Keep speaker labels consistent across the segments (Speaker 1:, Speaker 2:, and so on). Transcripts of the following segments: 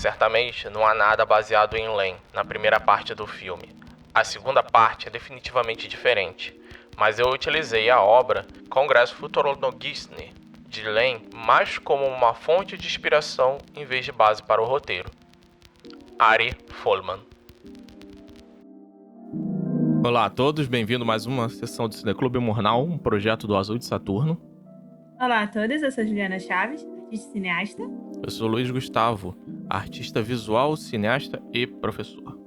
Speaker 1: Certamente não há nada baseado em Len na primeira parte do filme. A segunda parte é definitivamente diferente, mas eu utilizei a obra Congresso Futurologistny de Len mais como uma fonte de inspiração em vez de base para o roteiro. Ari Folman.
Speaker 2: Olá a todos, bem-vindo a mais uma sessão do Cineclube Mornal, um projeto do Azul de Saturno.
Speaker 3: Olá a todos, eu sou Juliana Chaves, artista e cineasta.
Speaker 2: Eu sou Luiz Gustavo, artista visual, cineasta e professor.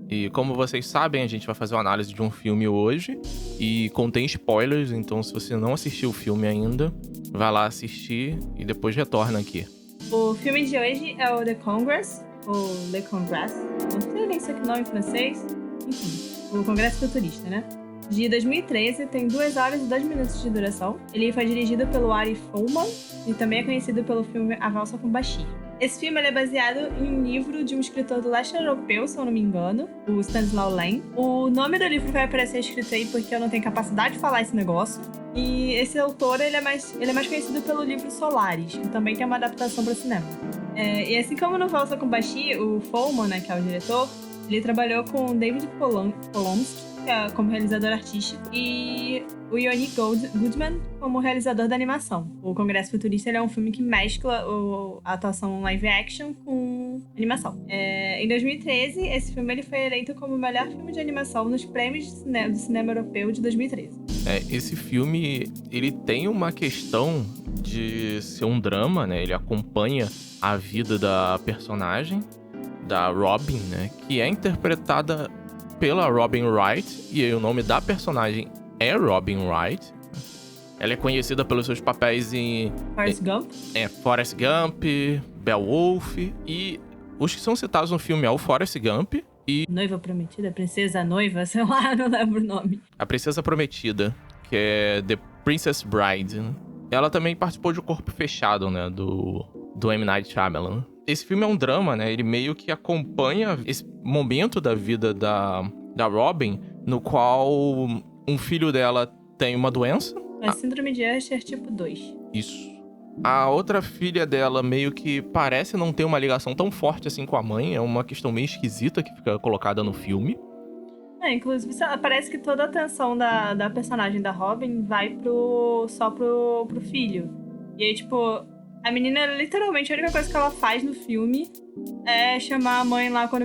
Speaker 2: E como vocês sabem, a gente vai fazer uma análise de um filme hoje e contém spoilers, então se você não assistiu o filme ainda, vai lá assistir e depois retorna aqui.
Speaker 3: O filme de hoje é o The Congress, ou Le Congrès, não sei nem se é o nome em francês, enfim, o Congresso Futurista, né? De 2013, tem 2 horas e 2 minutos de duração. Ele foi dirigido pelo Ari Folman e também é conhecido pelo filme A Valsa com Bashir. Esse filme é baseado em um livro de um escritor do leste europeu, se eu não me engano, o Stanislaw Lem. O nome do livro vai aparecer escrito aí porque eu não tenho capacidade de falar esse negócio. E esse autor, ele é mais conhecido pelo livro Solaris, que também tem uma adaptação para cinema. E assim como no Valsa com Bashir, o Folman, né, que é o diretor, ele trabalhou com David Polonsky como realizador artístico e o Yoni Goodman como realizador da animação. O Congresso Futurista ele é um filme que mescla a atuação live action com animação. Em 2013, esse filme ele foi eleito como o melhor filme de animação nos prêmios do cinema europeu de 2013.
Speaker 2: Esse filme, ele tem uma questão de ser um drama, né? Ele acompanha a vida da personagem, da Robin, né? Que é interpretada pela Robin Wright, e aí o nome da personagem é Robin Wright. Ela é conhecida pelos seus papéis em
Speaker 3: Forrest Gump.
Speaker 2: Forrest Gump, Beowulf, e os que são citados no filme é o Forrest Gump e...
Speaker 3: Noiva Prometida, Princesa Noiva, sei lá, não lembro o nome.
Speaker 2: A Princesa Prometida, que é The Princess Bride. Ela também participou de O Corpo Fechado, né, do M. Night Shyamalan. Esse filme é um drama, né? Ele meio que acompanha esse momento da vida da Robin, no qual um filho dela tem uma doença.
Speaker 3: É síndrome de Usher tipo 2.
Speaker 2: Isso. A outra filha dela meio que parece não ter uma ligação tão forte assim com a mãe. É uma questão meio esquisita que fica colocada no filme.
Speaker 3: Inclusive, parece que toda a atenção da personagem da Robin vai só pro filho. E aí, tipo... A menina, literalmente, a única coisa que ela faz no filme é chamar a mãe lá quando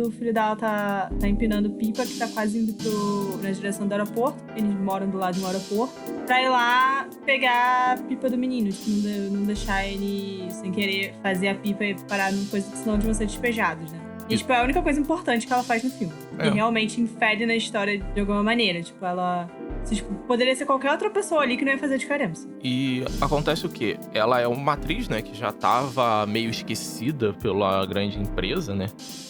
Speaker 3: o filho dela tá empinando pipa, que tá quase indo na direção do aeroporto. Eles moram do lado de um aeroporto. Pra ir lá pegar a pipa do menino, tipo, não deixar ele, sem querer, fazer a pipa e parar numa coisa que senão eles vão ser despejados, né? E, tipo, é a única coisa importante que ela faz no filme. Que realmente infere na história de alguma maneira. Tipo, ela... Tipo, poderia ser qualquer outra pessoa ali que não ia fazer diferença.
Speaker 2: E acontece o quê? Ela é uma atriz, né, que já tava meio esquecida pela grande empresa, né?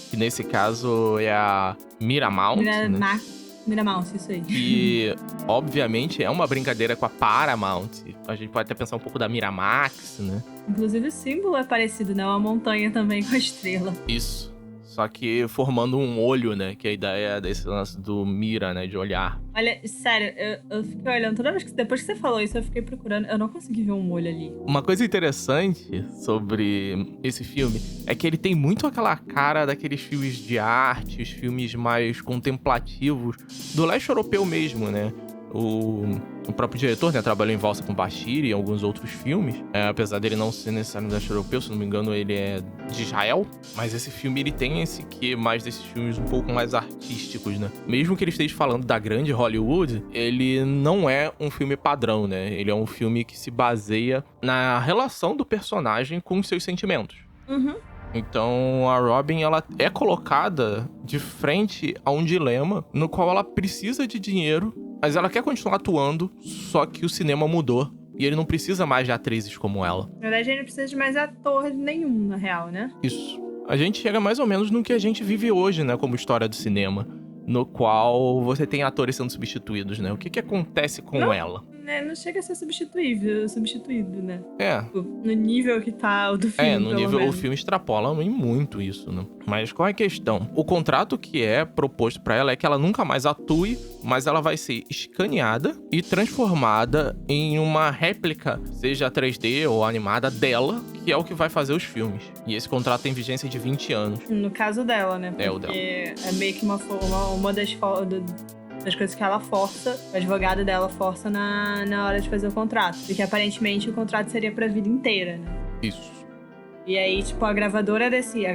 Speaker 2: Que nesse caso é a Miramount, né?
Speaker 3: Miramount, isso aí.
Speaker 2: E, obviamente, é uma brincadeira com a Paramount. A gente pode até pensar um pouco da Miramax, né?
Speaker 3: Inclusive, o símbolo é parecido, né? Uma montanha também com a estrela.
Speaker 2: Isso. Só que formando um olho, né? Que é a ideia desse lance do mira, né? De olhar.
Speaker 3: Olha, sério, eu fiquei olhando. Toda vez depois que você falou isso, eu fiquei procurando. Eu não consegui ver um olho ali.
Speaker 2: Uma coisa interessante sobre esse filme é que ele tem muito aquela cara daqueles filmes de arte, os filmes mais contemplativos do leste europeu mesmo, né? O próprio diretor, né, trabalhou em Valsa com Bashir e em alguns outros filmes. Apesar dele não ser necessariamente leste europeu, se não me engano, ele é de Israel. Mas esse filme, ele tem esse quê mais desses filmes um pouco mais artísticos, né? Mesmo que ele esteja falando da grande Hollywood, ele não é um filme padrão, né? Ele é um filme que se baseia na relação do personagem com os seus sentimentos.
Speaker 3: Uhum.
Speaker 2: Então, a Robin, ela é colocada de frente a um dilema no qual ela precisa de dinheiro, mas ela quer continuar atuando, só que o cinema mudou e ele não precisa mais de atrizes como ela.
Speaker 3: Na verdade, ele não precisa de mais ator nenhum, na real, né?
Speaker 2: Isso. A gente chega mais ou menos no que a gente vive hoje, né, como história do cinema, no qual você tem atores sendo substituídos, né? O que acontece com ela?
Speaker 3: Não chega a ser substituído, né?
Speaker 2: É.
Speaker 3: No nível que tá o do filme.
Speaker 2: No nível, o filme extrapola em muito isso, né? Mas qual é a questão? O contrato que é proposto pra ela é que ela nunca mais atue, mas ela vai ser escaneada e transformada em uma réplica, seja 3D ou animada, dela, que é o que vai fazer os filmes. E esse contrato tem vigência de 20 anos.
Speaker 3: No caso dela, né? Porque
Speaker 2: o dela.
Speaker 3: É meio que uma das coisas que ela força, o advogado dela força na hora de fazer o contrato. Porque aparentemente o contrato seria pra vida inteira, né?
Speaker 2: Isso.
Speaker 3: E aí, tipo, a gravadora decide.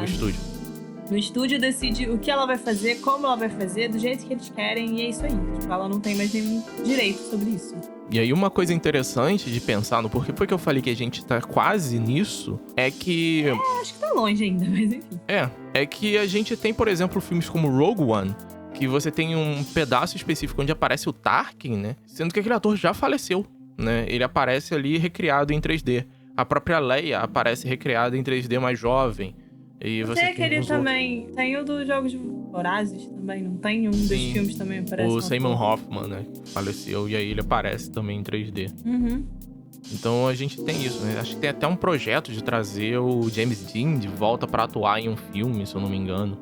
Speaker 2: O estúdio.
Speaker 3: No estúdio decide o que ela vai fazer, como ela vai fazer, do jeito que eles querem, e é isso aí. Tipo, ela não tem mais nenhum direito sobre isso.
Speaker 2: E aí uma coisa interessante de pensar no porquê foi que eu falei que a gente tá quase nisso, é que...
Speaker 3: acho que tá longe ainda, mas enfim.
Speaker 2: É que a gente tem, por exemplo, filmes como Rogue One, que você tem um pedaço específico onde aparece o Tarkin, né? Sendo que aquele ator já faleceu, né? Ele aparece ali recriado em 3D. A própria Leia aparece recriada em 3D mais jovem. E você tem
Speaker 3: aquele também. Outros. Tem o dos Jogos Vorazes também, não tem? Um dos filmes também aparece.
Speaker 2: O Simon Hoffman, né? Faleceu e aí ele aparece também em 3D.
Speaker 3: Uhum.
Speaker 2: Então a gente tem isso, né? Acho que tem até um projeto de trazer o James Dean de volta pra atuar em um filme, se eu não me engano.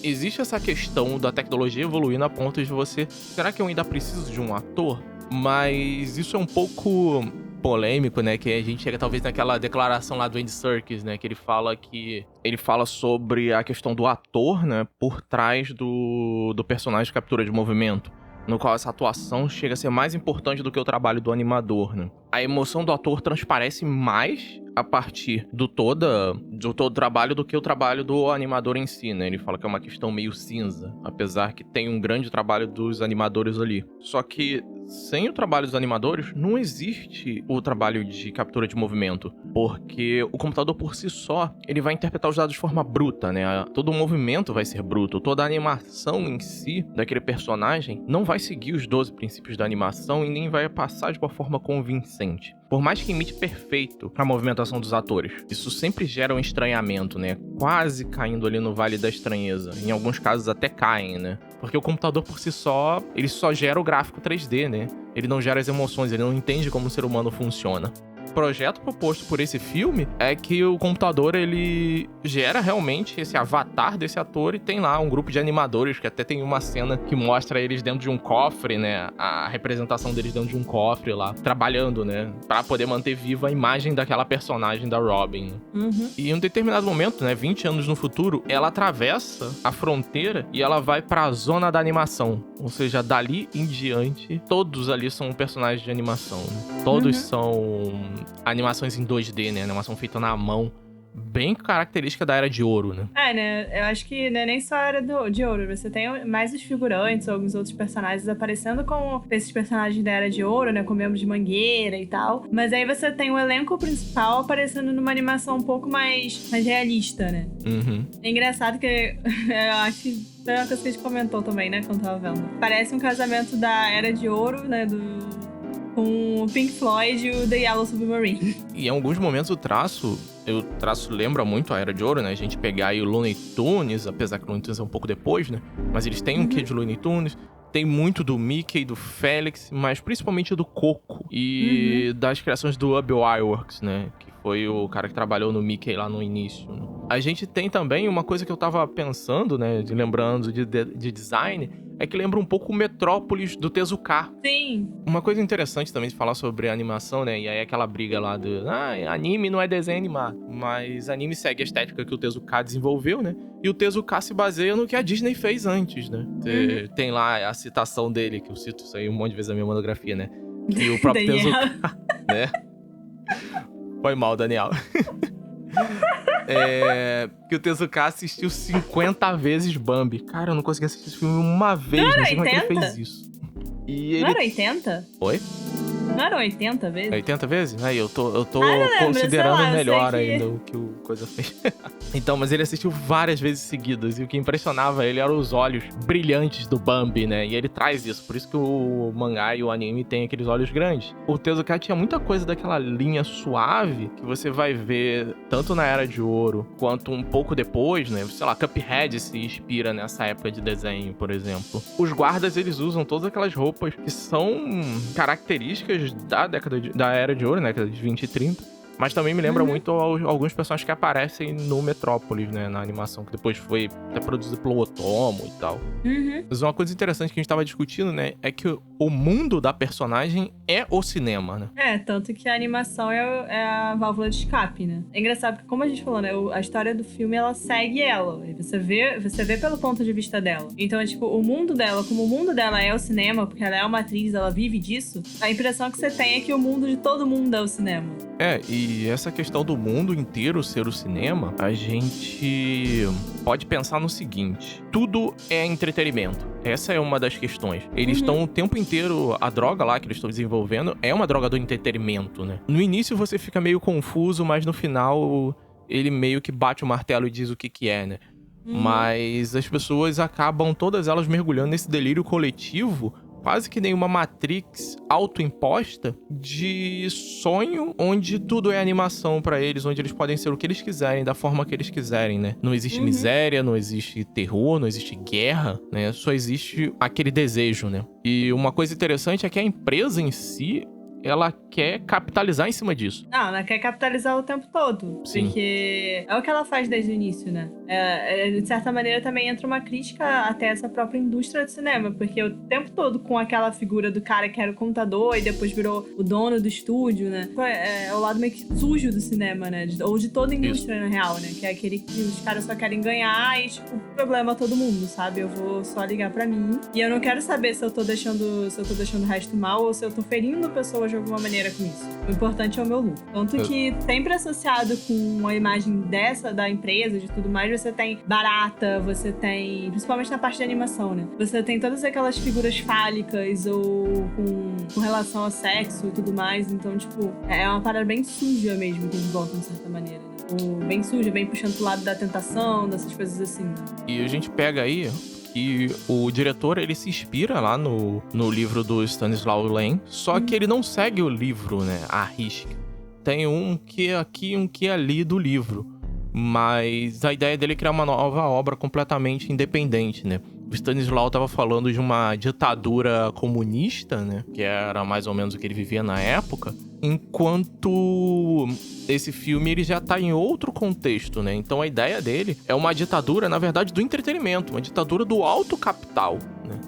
Speaker 2: Existe essa questão da tecnologia evoluindo a ponto de você... Será que eu ainda preciso de um ator? Mas isso é um pouco polêmico, né? Que a gente chega talvez naquela declaração lá do Andy Serkis, né? Que ele fala sobre a questão do ator, né? Por trás do personagem de captura de movimento. No qual essa atuação chega a ser mais importante do que o trabalho do animador, né? A emoção do ator transparece mais a partir do todo o trabalho do que o trabalho do animador em si, né? Ele fala que é uma questão meio cinza, apesar que tem um grande trabalho dos animadores ali. Só que sem o trabalho dos animadores, não existe o trabalho de captura de movimento, porque o computador por si só, ele vai interpretar os dados de forma bruta, né? Todo o movimento vai ser bruto, toda a animação em si daquele personagem não vai seguir os 12 princípios da animação e nem vai passar de uma forma convincente. Por mais que imite perfeito a movimentação dos atores, isso sempre gera um estranhamento, né? Quase caindo ali no vale da estranheza. Em alguns casos até caem, né? Porque o computador por si só, ele só gera o gráfico 3D, né? Ele não gera as emoções, ele não entende como o ser humano funciona. O projeto proposto por esse filme é que o computador, ele gera realmente esse avatar desse ator e tem lá um grupo de animadores, que até tem uma cena que mostra eles dentro de um cofre, né? A representação deles dentro de um cofre lá, trabalhando, né? Pra poder manter viva a imagem daquela personagem da Robin.
Speaker 3: Uhum.
Speaker 2: E em um determinado momento, né? 20 anos no futuro, ela atravessa a fronteira e ela vai pra zona da animação. Ou seja, dali em diante, todos ali são personagens de animação, né? Todos são animações em 2D, né? Animação feita na mão. Bem característica da Era de Ouro, né?
Speaker 3: Né? Eu acho que não é nem só a Era de Ouro. Você tem mais os figurantes ou alguns outros personagens aparecendo como esses personagens da Era de Ouro, né? Com membros de mangueira e tal. Mas aí você tem o elenco principal aparecendo numa animação um pouco mais realista, né?
Speaker 2: Uhum.
Speaker 3: É engraçado que eu acho que foi uma coisa que a gente comentou também, né? Quando tava vendo. Parece um casamento da Era de Ouro, né? Com o Pink Floyd e o The Yellow Submarine.
Speaker 2: E em alguns momentos o traço lembra muito a Era de Ouro, né? A gente pegar aí o Looney Tunes, apesar que o Looney Tunes é um pouco depois, né? Mas eles têm um quê de Looney Tunes, tem muito do Mickey, do Félix, mas principalmente do Coco e das criações do Ub Iwerks, né? Que foi o cara que trabalhou no Mickey lá no início, né? A gente tem também uma coisa que eu tava pensando, né? Lembrando de design, é que lembra um pouco o Metrópolis do Tezuka.
Speaker 3: Sim.
Speaker 2: Uma coisa interessante também de falar sobre animação, né? E aí aquela briga lá do... anime não é desenho animado. Mas anime segue a estética que o Tezuka desenvolveu, né? E o Tezuka se baseia no que a Disney fez antes, né? Tem lá a citação dele, que eu cito isso aí um monte de vezes na minha monografia, né? E o próprio Tezuka, né? Foi mal, Daniel. Que o Tezuka assistiu 50 vezes Bambi. Cara, eu não consegui assistir esse filme uma vez. Não sei como é que ele fez isso. E ele...
Speaker 3: Não era 80?
Speaker 2: Oi?
Speaker 3: Não Não eram 80 vezes?
Speaker 2: 80 vezes? Aí eu tô
Speaker 3: lembro,
Speaker 2: considerando
Speaker 3: sei lá, eu
Speaker 2: melhor
Speaker 3: sei que-
Speaker 2: ainda o que o Coisa fez. Então, mas ele assistiu várias vezes seguidas. E o que impressionava ele eram os olhos brilhantes do Bambi, né? E ele traz isso. Por isso que o mangá e o anime tem aqueles olhos grandes. O Tezuka tinha muita coisa daquela linha suave que você vai ver tanto na Era de Ouro quanto um pouco depois, né? Sei lá, Cuphead se inspira nessa época de desenho, por exemplo. Os guardas, eles usam todas aquelas roupas que são características da Era de Ouro, né? Década de 20 e 30. Mas também me lembra muito alguns personagens que aparecem no Metrópolis, né? Na animação, que depois foi até produzido pelo Otomo e tal. Mas uma coisa interessante que a gente tava discutindo, né? É que o mundo da personagem é o cinema, né?
Speaker 3: Tanto que a animação é a válvula de escape, né? É engraçado porque, como a gente falou, né? A história do filme, ela segue ela. E você vê pelo ponto de vista dela. Então, é tipo, o mundo dela, como o mundo dela é o cinema, porque ela é uma atriz, ela vive disso, a impressão que você tem é que o mundo de todo mundo é o cinema.
Speaker 2: E essa questão do mundo inteiro ser o cinema, a gente pode pensar no seguinte: tudo é entretenimento. Essa é uma das questões. Eles estão o tempo inteiro, a droga lá que eles estão desenvolvendo é uma droga do entretenimento, né? No início você fica meio confuso, mas no final ele meio que bate o martelo e diz o que é, né? Mas as pessoas acabam, todas elas, mergulhando nesse delírio coletivo, quase que nem uma Matrix autoimposta de sonho, onde tudo é animação pra eles, onde eles podem ser o que eles quiserem, da forma que eles quiserem, né? Não existe miséria, não existe terror, não existe guerra, né? Só existe aquele desejo, né? E uma coisa interessante é que a empresa em si, ela quer capitalizar em cima disso.
Speaker 3: Não, ela quer capitalizar o tempo todo.
Speaker 2: Sim.
Speaker 3: Porque é o que ela faz desde o início, né? De certa maneira, também entra uma crítica até essa própria indústria do cinema. Porque o tempo todo, com aquela figura do cara que era o contador e depois virou o dono do estúdio, né? É o lado meio que sujo do cinema, né? Ou de toda a indústria, na real, né? Que é aquele que os caras só querem ganhar e, tipo, problema todo mundo, sabe? Eu vou só ligar pra mim. E eu não quero saber se eu tô deixando o resto mal ou se eu tô ferindo pessoas de alguma maneira com isso. O importante é o meu lucro. Tanto que sempre associado com a imagem da empresa, de tudo mais, você tem barata, você tem... Principalmente na parte de animação, né? Você tem todas aquelas figuras fálicas ou com relação ao sexo e tudo mais. Então, tipo, é uma parada bem suja mesmo que eles botam, de certa maneira, né? Ou bem suja, bem puxando pro lado da tentação, dessas coisas assim.
Speaker 2: E a gente pega aí que o diretor, ele se inspira lá no livro do Stanislaw Lem, só que ele não segue o livro, né, à risca. Tem um que é aqui, um que é ali do livro. Mas a ideia dele é criar uma nova obra completamente independente, né? O Stanislaw estava falando de uma ditadura comunista, né? Que era mais ou menos o que ele vivia na época. Enquanto esse filme ele já tá em outro contexto, né? Então a ideia dele é uma ditadura, na verdade, do entretenimento. Uma ditadura do alto capital, né?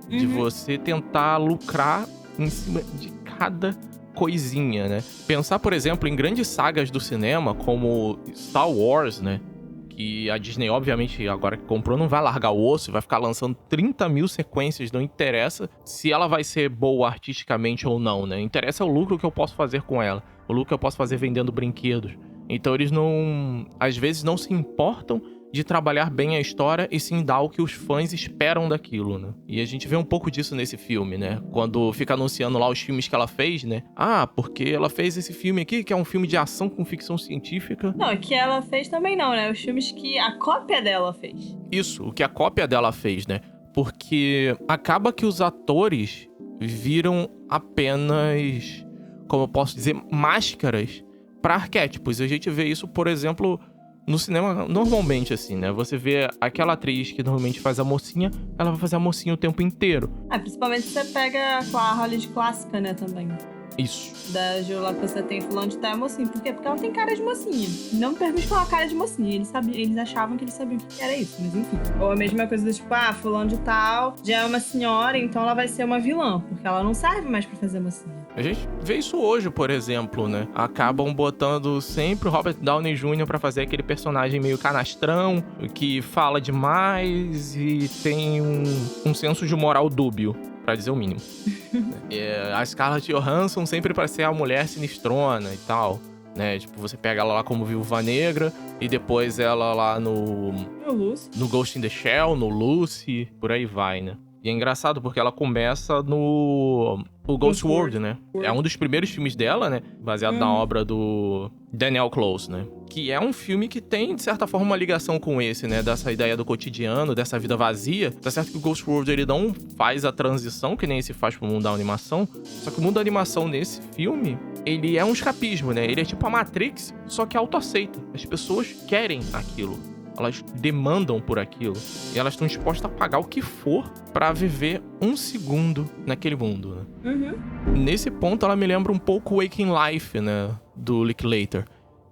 Speaker 2: De você tentar lucrar em cima de cada coisinha, né? Pensar, por exemplo, em grandes sagas do cinema, como Star Wars, né? Que a Disney, obviamente, agora que comprou, não vai largar o osso, vai ficar lançando 30 mil sequências, não interessa se ela vai ser boa artisticamente ou não, né? Interessa o lucro que eu posso fazer com ela, o lucro que eu posso fazer vendendo brinquedos. Então eles não, às vezes, não se importam de trabalhar bem a história e sim dar o que os fãs esperam daquilo, né? E a gente vê um pouco disso nesse filme, né? Quando fica anunciando lá os filmes que ela fez, né? Ah, porque ela fez esse filme aqui, que é um filme de ação com ficção científica.
Speaker 3: Não, que ela fez também não, né? Os filmes que a cópia dela fez.
Speaker 2: Isso, o que a cópia dela fez, né? Porque acaba que os atores viram apenas, como eu posso dizer, máscaras para arquétipos. A gente vê isso, por exemplo, no cinema, normalmente, assim, né? Você vê aquela atriz que normalmente faz a mocinha, ela vai fazer a mocinha o tempo inteiro.
Speaker 3: Principalmente se você pega com a Hollywood clássica, né, também.
Speaker 2: Isso.
Speaker 3: Da Gil lá que você tem fulano de tal é mocinha. Por quê? Porque ela tem cara de mocinha. Não me pergunte qual a cara de mocinha. Eles achavam que eles sabiam o que era isso, mas enfim. Ou a mesma coisa do tipo, fulano de tal já é uma senhora, então ela vai ser uma vilã. Porque ela não serve mais pra fazer mocinha.
Speaker 2: A gente vê isso hoje, por exemplo, né? Acabam botando sempre o Robert Downey Jr. pra fazer aquele personagem meio canastrão, que fala demais e tem um senso de moral dúbio, pra dizer o mínimo. A Scarlett Johansson sempre pra ser a mulher sinistrona e tal, né? Tipo, você pega ela lá como Viúva Negra e depois ela lá no Ghost in the Shell, no Lucy, por aí vai, né? E é engraçado porque ela começa no o Ghost World, né? É um dos primeiros filmes dela, né? Baseado na obra do Daniel Close, né? Que é um filme que tem, de certa forma, uma ligação com esse, né? Dessa ideia do cotidiano, dessa vida vazia. Tá certo que o Ghost World, ele não faz a transição, que nem esse faz pro mundo da animação. Só que o mundo da animação nesse filme, ele é um escapismo, né? Ele é tipo a Matrix, só que autoaceita. As pessoas querem aquilo. Elas demandam por aquilo. E elas estão dispostas a pagar o que for pra viver um segundo naquele mundo, né? Nesse ponto, ela me lembra um pouco o Waking Life, né? Do Linklater.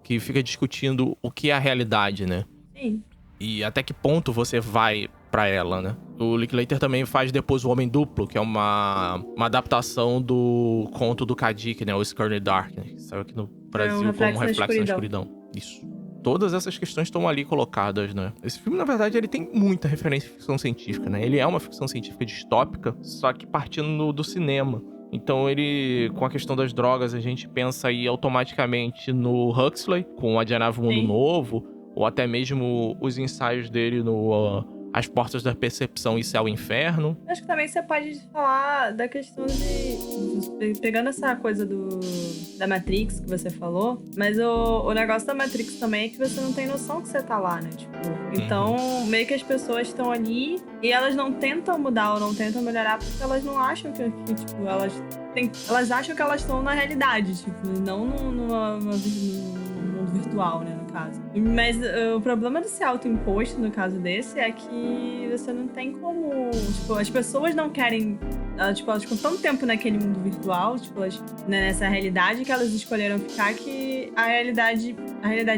Speaker 2: Que fica discutindo o que é a realidade, né?
Speaker 3: Sim.
Speaker 2: E até que ponto você vai pra ela, né? O Linklater também faz depois O Homem Duplo, que é uma adaptação do conto do Kadik, né? O Scarlet Darkness, que saiu aqui no Brasil como Reflexo na Escuridão. Isso. Todas essas questões estão ali colocadas, né? Esse filme, na verdade, ele tem muita referência à ficção científica, né? Ele é uma ficção científica distópica, só que partindo do cinema. Então ele, com a questão das drogas, a gente pensa aí automaticamente no Huxley, com Adianava o Mundo Novo, ou até mesmo os ensaios dele no As Portas da Percepção e Céu e Inferno.
Speaker 3: Acho que também você pode falar da questão de... Pegando essa coisa da Matrix que você falou, mas o negócio da Matrix também é que você não tem noção que você tá lá, né? Tipo, então, meio que as pessoas estão ali e elas não tentam mudar ou não tentam melhorar porque elas não acham que tipo, elas acham que elas estão na realidade, tipo, não no mundo virtual, né, no caso. Mas o problema de ser autoimposto, no caso desse, é que você não tem como... Tipo, as pessoas não querem... Elas ficam tanto tempo naquele mundo virtual, tipo, nessa realidade que elas escolheram ficar, que a realidade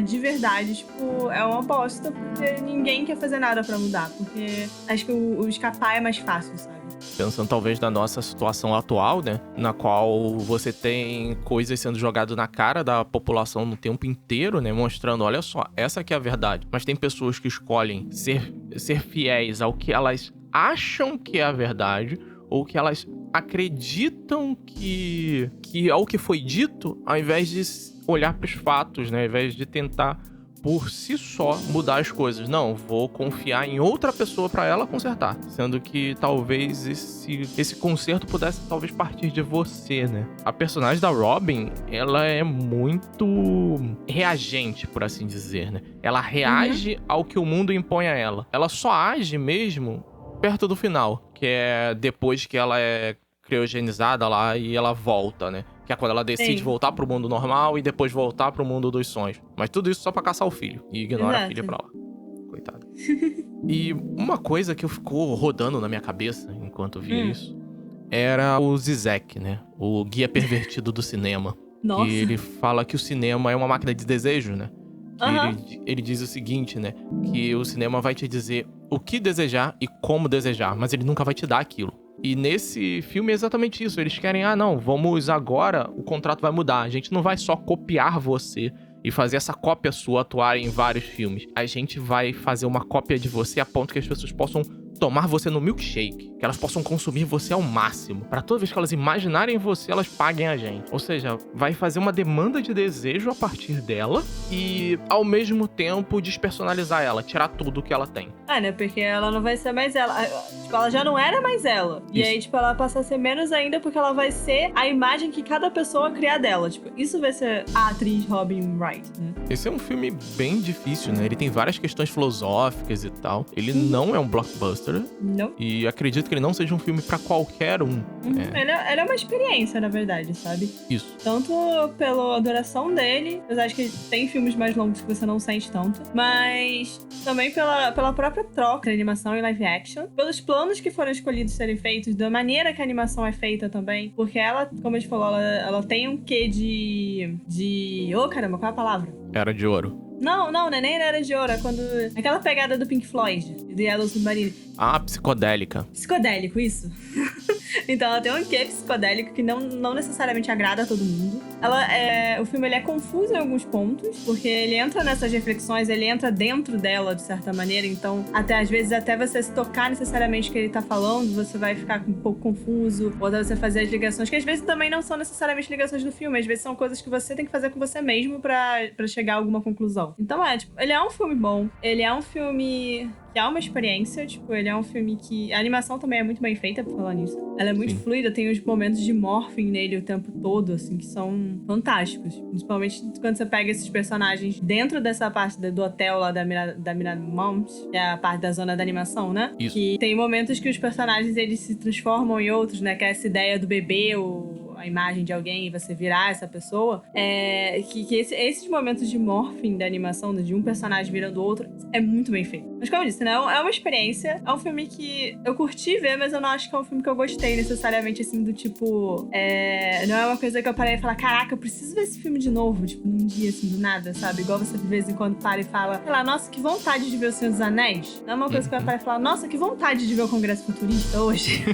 Speaker 3: de verdade, tipo, é uma bosta, porque ninguém quer fazer nada pra mudar, porque acho que o escapar é mais fácil, sabe?
Speaker 2: Pensando talvez na nossa situação atual, né? Na qual você tem coisas sendo jogadas na cara da população no tempo inteiro, né? Mostrando, olha só, essa aqui é a verdade. Mas tem pessoas que escolhem ser fiéis ao que elas acham que é a verdade, ou que elas acreditam que é o que foi dito, ao invés de olhar para os fatos, né? Ao invés de tentar por si só mudar as coisas. Não, vou confiar em outra pessoa para ela consertar. Sendo que talvez esse conserto pudesse talvez partir de você, né? A personagem da Robin, ela é muito reagente, por assim dizer, né? Ela reage ao que o mundo impõe a ela. Ela só age mesmo perto do final, que é depois que ela é criogenizada lá e ela volta, né? Que é quando ela decide voltar pro mundo normal e depois voltar pro mundo dos sonhos. Mas tudo isso só pra caçar o filho. E ignora a filha pra lá. Coitada. E uma coisa que ficou rodando na minha cabeça enquanto eu via isso era o Zizek, né? O guia pervertido do cinema.
Speaker 3: Nossa.
Speaker 2: Que ele fala que o cinema é uma máquina de desejo, né? Que ele diz o seguinte, né? Que o cinema vai te dizer o que desejar e como desejar, mas ele nunca vai te dar aquilo. E nesse filme é exatamente isso. Eles querem, não, vamos agora, o contrato vai mudar. A gente não vai só copiar você e fazer essa cópia sua atuar em vários filmes. A gente vai fazer uma cópia de você a ponto que as pessoas possam tomar você no milkshake, que elas possam consumir você ao máximo. Pra toda vez que elas imaginarem você, elas paguem a gente. Ou seja, vai fazer uma demanda de desejo a partir dela e, ao mesmo tempo, despersonalizar ela, tirar tudo que ela tem.
Speaker 3: Né? Porque ela não vai ser mais ela. Tipo, ela já não era mais ela. Isso. E aí, tipo, ela passa a ser menos ainda porque ela vai ser a imagem que cada pessoa criar dela. Tipo, isso vai ser a atriz Robin Wright, né?
Speaker 2: Esse é um filme bem difícil, né? Ele tem várias questões filosóficas e tal. Ele não é um blockbuster.
Speaker 3: Não.
Speaker 2: E acredito que ele não seja um filme pra qualquer um.
Speaker 3: Ele é uma experiência, na verdade, sabe?
Speaker 2: Isso.
Speaker 3: Tanto pela duração dele, apesar de que tem filmes mais longos que você não sente tanto, mas também pela própria troca de animação e live action, pelos planos que foram escolhidos serem feitos, da maneira que a animação é feita também, porque ela, como a gente falou, ela tem um quê de... Oh, caramba, qual é a palavra?
Speaker 2: Era de Ouro.
Speaker 3: Não, nem Era de Ouro. É quando... Aquela pegada do Pink Floyd, do Yellow Submarine.
Speaker 2: Psicodélica.
Speaker 3: Psicodélico, isso. Então ela tem um quê psicodélico que não necessariamente agrada a todo mundo. O filme ele é confuso em alguns pontos, porque ele entra nessas reflexões, ele entra dentro dela, de certa maneira. Então, às vezes, até você se tocar necessariamente o que ele tá falando, você vai ficar um pouco confuso. Ou até você fazer as ligações, que às vezes também não são necessariamente ligações do filme. Às vezes são coisas que você tem que fazer com você mesmo pra chegar a alguma conclusão. Então, ele é um filme bom. Ele é um filme que é uma experiência. Tipo, ele é um filme que... A animação também é muito bem feita, por falar nisso. Ela é muito
Speaker 2: Sim.
Speaker 3: fluida, tem os momentos de morphing nele o tempo todo, assim, que são fantásticos. Principalmente quando você pega esses personagens dentro dessa parte do hotel lá da Miramount, que é a parte da zona da animação, né?
Speaker 2: Isso.
Speaker 3: Que tem momentos que os personagens, eles se transformam em outros, né? Que é essa ideia do bebê, a imagem de alguém e você virar essa pessoa. Esses momentos de morphing da animação, de um personagem virando outro, é muito bem feito. Mas como eu disse, né? É uma experiência. É um filme que eu curti ver, mas eu não acho que é um filme que eu gostei necessariamente, assim, do tipo... Não é uma coisa que eu parei e falar, caraca, eu preciso ver esse filme de novo, tipo, num dia, assim, do nada, sabe? Igual você de vez em quando para e fala, sei lá, nossa, que vontade de ver O Senhor dos Anéis. Não é uma coisa que eu parei e falar, nossa, que vontade de ver o Congresso Futurista hoje.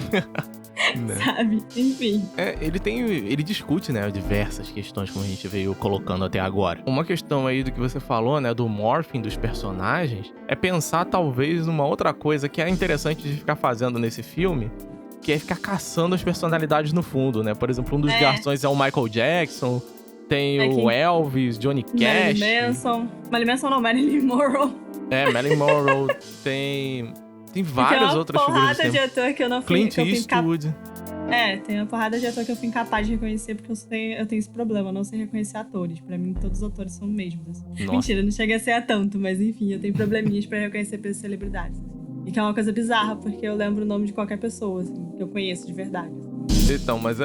Speaker 2: Né?
Speaker 3: Sabe? Enfim.
Speaker 2: Ele discute, né, diversas questões como a gente veio colocando até agora. Uma questão aí do que você falou, né, do morphing dos personagens, é pensar talvez numa outra coisa que é interessante de ficar fazendo nesse filme, que é ficar caçando as personalidades no fundo, né? Por exemplo, um dos garçons é o Michael Jackson, tem o Elvis, Johnny Cash.
Speaker 3: Marilyn Monroe.
Speaker 2: Marilyn Monroe. Tem várias outras figuras.
Speaker 3: Tem uma porrada de ator que eu não fui...
Speaker 2: Clint Eastwood.
Speaker 3: Tem uma porrada de ator que eu fui incapaz de reconhecer, porque eu tenho esse problema, eu não sei reconhecer atores. Pra mim, todos os atores são os mesmos. Assim. Mentira, não chega a ser a tanto, mas enfim, eu tenho probleminhas pra reconhecer pelas celebridades. E que é uma coisa bizarra, porque eu lembro o nome de qualquer pessoa, assim, que eu conheço de verdade.
Speaker 2: Então, mas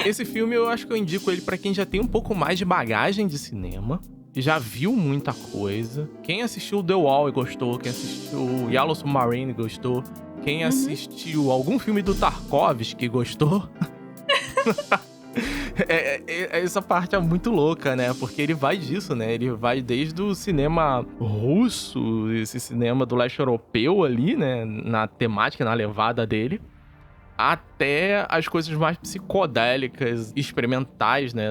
Speaker 2: esse filme eu acho que eu indico ele pra quem já tem um pouco mais de bagagem de cinema, já viu muita coisa. Quem assistiu The Wall e gostou, quem assistiu Yellow Submarine e gostou, quem assistiu algum filme do Tarkovsky e gostou. Essa parte é muito louca, né? Porque ele vai disso, né? Ele vai desde o cinema russo, esse cinema do leste europeu ali, né? Na temática, na levada dele, até as coisas mais psicodélicas, experimentais, né?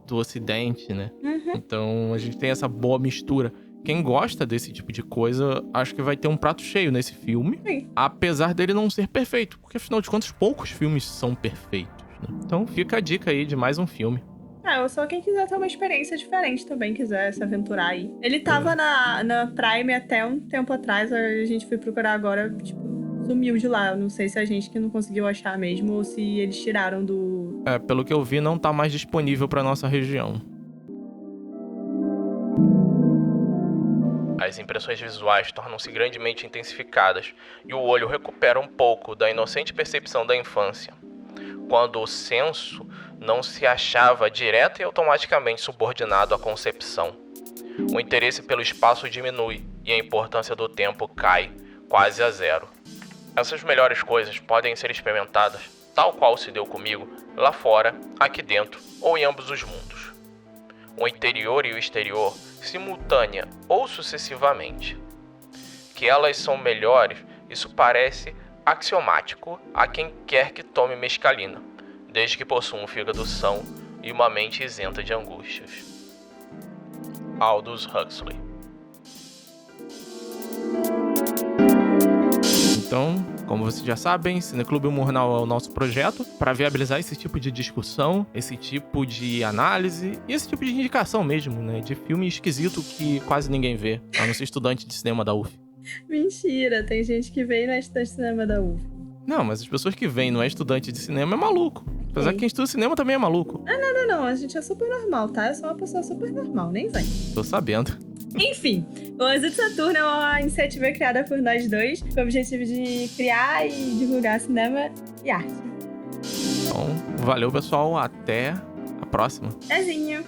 Speaker 2: Do ocidente, né? Então a gente tem essa boa mistura. Quem gosta desse tipo de coisa, acho que vai ter um prato cheio nesse filme.
Speaker 3: Sim.
Speaker 2: Apesar dele não ser perfeito. Porque, afinal de contas, poucos filmes são perfeitos, né? Então fica a dica aí de mais um filme.
Speaker 3: Ou só quem quiser ter uma experiência diferente também, quiser se aventurar aí. Ele tava na Prime até um tempo atrás, a gente foi procurar agora, tipo, sumiu de lá. Eu não sei se a gente que não conseguiu achar mesmo ou se eles tiraram do...
Speaker 2: Pelo que eu vi, não tá mais disponível pra nossa região.
Speaker 1: As impressões visuais tornam-se grandemente intensificadas e o olho recupera um pouco da inocente percepção da infância, quando o senso não se achava direta e automaticamente subordinado à concepção. O interesse pelo espaço diminui e a importância do tempo cai quase a zero. Essas melhores coisas podem ser experimentadas, tal qual se deu comigo, lá fora, aqui dentro ou em ambos os mundos. O interior e o exterior, simultânea ou sucessivamente. Que elas são melhores, isso parece axiomático a quem quer que tome mescalina, desde que possua um fígado são e uma mente isenta de angústias. Aldous Huxley.
Speaker 2: Então, como vocês já sabem, Cineclube Humornal é o nosso projeto para viabilizar esse tipo de discussão, esse tipo de análise e esse tipo de indicação mesmo, né? De filme esquisito que quase ninguém vê, a não ser estudante de cinema da UF.
Speaker 3: Mentira, tem gente que vem na estudante de cinema da UF.
Speaker 2: Não, mas as pessoas que vêm e não é estudante de cinema é maluco. Apesar que quem estuda cinema também é maluco.
Speaker 3: Não, a gente é super normal, tá? Eu sou uma pessoa super normal, nem vem.
Speaker 2: Tô sabendo.
Speaker 3: Enfim, o Exílio Saturno é uma iniciativa criada por nós dois, com o objetivo de criar e divulgar cinema e arte.
Speaker 2: Então, valeu, pessoal. Até a próxima.
Speaker 3: Tchauzinho!